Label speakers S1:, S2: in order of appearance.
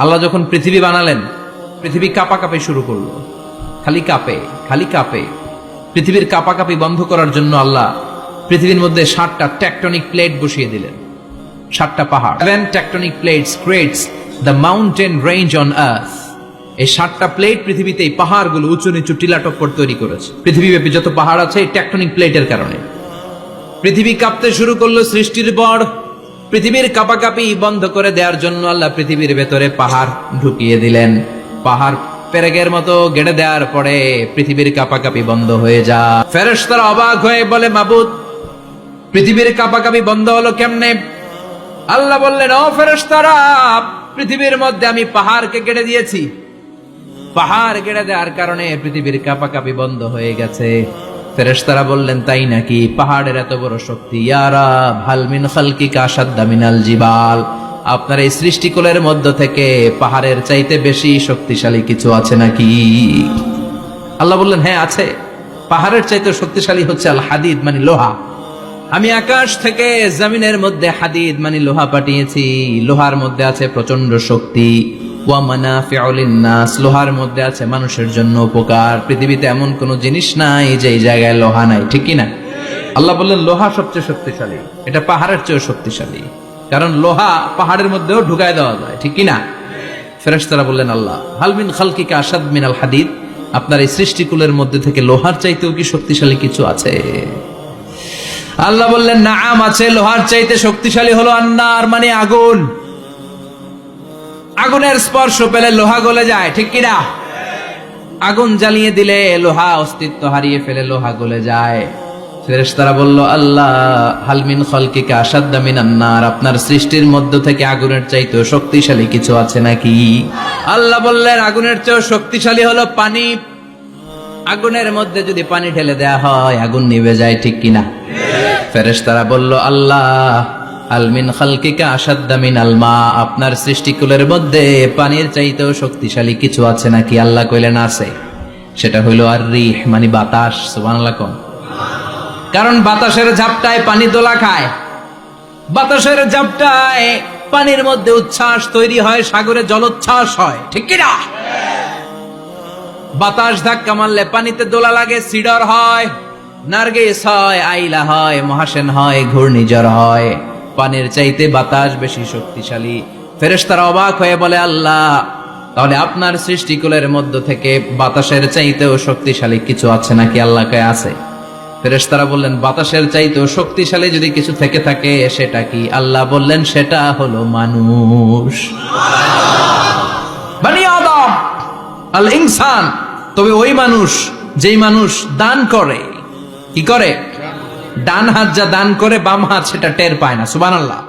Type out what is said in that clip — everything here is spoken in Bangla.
S1: আল্লাহ যখন পৃথিবী বানালেন, পৃথিবী কাঁপাকাঁপি শুরু করলো, খালি কাঁপে খালি কাঁপে। পৃথিবীর কাঁপাকাঁপি বন্ধ করার জন্য আল্লাহ পৃথিবীর মধ্যে 7টা টেকটনিক প্লেট বসিয়ে দিলেন। 7টা পাহাড়, 7 tectonic plates creates the mountain range on earth. এই 7টা প্লেট পৃথিবীতে এই পাহাড়গুলো উঁচু নিচু টিলা টপ্পর তৈরি করেছে। পৃথিবীব্যাপী যত পাহাড় আছে এই টেকটনিক প্লেটের কারণে পৃথিবী কাঁপতে শুরু করলো। সৃষ্টির বড় পৃথিবীর কাঁপাকাঁপি বন্ধ করে দেওয়ার জন্য আল্লাহ পৃথিবীর ভেতরে পাহাড় ঢুকিয়ে দিলেন। পাহাড় পেরেকের মতো গেড়ে দেওয়ার পরে পৃথিবীর কাঁপাকাঁপি বন্ধ হয়ে যায়। ফেরেশতারা অবাক হয়ে বলে, মাবুদ, পৃথিবীর কাঁপাকাঁপি বন্ধ হলো কেমনে? আল্লাহ বললেন, ও ফেরেশতারা, পৃথিবীর মধ্যে আমি পাহাড়কে গেড়ে দিয়েছি। পাহাড় গেড়ে দেওয়ার কারণে পৃথিবীর কাঁপাকাঁপি বন্ধ হয়ে গেছে। ফেরেশতারা বললেন, তাই নাকি? পাহাড়ের এত বড় শক্তি। ইয়া রাব, হাল মিন খালকিকা আশাদ্দা মিনাল জিবাল। আপনার এই সৃষ্টিকুলের মধ্য থেকে পাহাড়ের চাইতে বেশি শক্তিশালী কিছু আছে নাকি? আল্লাহ বললেন, হ্যাঁ আছে। পাহাড়ের চাইতে শক্তিশালী হচ্ছে আল হাদিদ, মানে লোহা। আমি আকাশ থেকে জমিনের মধ্যে হাদিদ মানে লোহা পাঠিয়েছি। লোহার মধ্যে আছে প্রচন্ড শক্তি। ওয়া মানাফিউ লিন-নাস, লোহার মধ্যে আছে মানুষের জন্য উপকার। পৃথিবীতে এমন কোন জিনিস নাই যে এই জায়গায় লোহা নাই, ঠিক কি না? আল্লাহ বললেন, লোহা সবচেয়ে শক্তিশালী। এটা পাহাড়ের চেয়েও শক্তিশালী, কারণ লোহা পাহাড়ের মধ্যেও ঢুকায় দেওয়া যায়, ঠিক কি না? ফেরেশতারা বললেন, আল্লাহ, হাল মিন খালকিকা আশাদ মিনাল হাদিদ, আপনার এই সৃষ্টিকুলের মধ্যে থেকে লোহার চাইতেও কি শক্তিশালী কিছু আছে? আল্লাহ বললেন, নাআম আছে। লোহার চাইতে শক্তিশালী হলো আন্নার, মানে আগুন। আগুনের স্পর্শ পেলে লোহা গলে যায়, ঠিক কিনা? আগুন জ্বালিয়ে দিলে লোহা অস্তিত্ব হারিয়ে ফেলে, লোহা গলে যায়। ফেরেশতারা বলল, আল্লাহ, হাল মিন খালকিকা আশাদ্দা মিনান নার, আপনার সৃষ্টির মধ্য থেকে আগুনের চাইতেও শক্তিশালী কিছু আছে নাকি? আল্লাহ বললেন, আগুনের চেয়েও শক্তিশালী হলো পানি। আগুনের মধ্যে যদি পানি ঢেলে দেয়া হয় আগুন নিভে যায়, ঠিক কিনা? ফেরেশতারা বলল, আল্লাহ, হাল মিন খালকিকা আশাদ্দা মিনাল মা, আপনার সৃষ্টিকুলের মধ্যে পানির চাইতেও শক্তিশালী কিছু আছে নাকি? আল্লাহ কইলেন, আছে। সেটা হইল আর রিহ, মানে বাতাস। সুবহানাল্লাহ কোন? কারণ বাতাসের ঝাপটায় পানি দোলা খায়। বাতাসের ঝাপটায় পানির মধ্যে উচ্ছ্বাস তৈরি হয়, সাগরে জলোচ্ছ্বাস হয়, ঠিক কিনা? বাতাস ধাক্কা মারলে পানিতে দোলা লাগে, সিডর হয়, নার্গিস হয়, আইলা হয়, মহাসেন হয়, ঘূর্ণিঝড় হয়। পানির চাইতে বাতাস বেশি শক্তিশালী। ফেরেশতারা অবাক হয়ে বলে, আল্লাহ, তাহলে আপনার সৃষ্টিকুলের মধ্য থেকে বাতাসের চাইতেও শক্তিশালী কিছু আছে নাকি? আল্লাহ কয়, আছে। ফেরেশতারা বললেন, বাতাসের চাইতেও শক্তিশালী যদি কিছু থেকে থাকে সেটা কি? আল্লাহ বললেন, সেটা হলো মানুষ, বনি আদম, আল ইনসান। তবে ওই মানুষ যেই মানুষ দান করে, কি করে? ডান হাত যা দান করে বাম হাত সেটা টের পায় না। সুবহানাল্লাহ।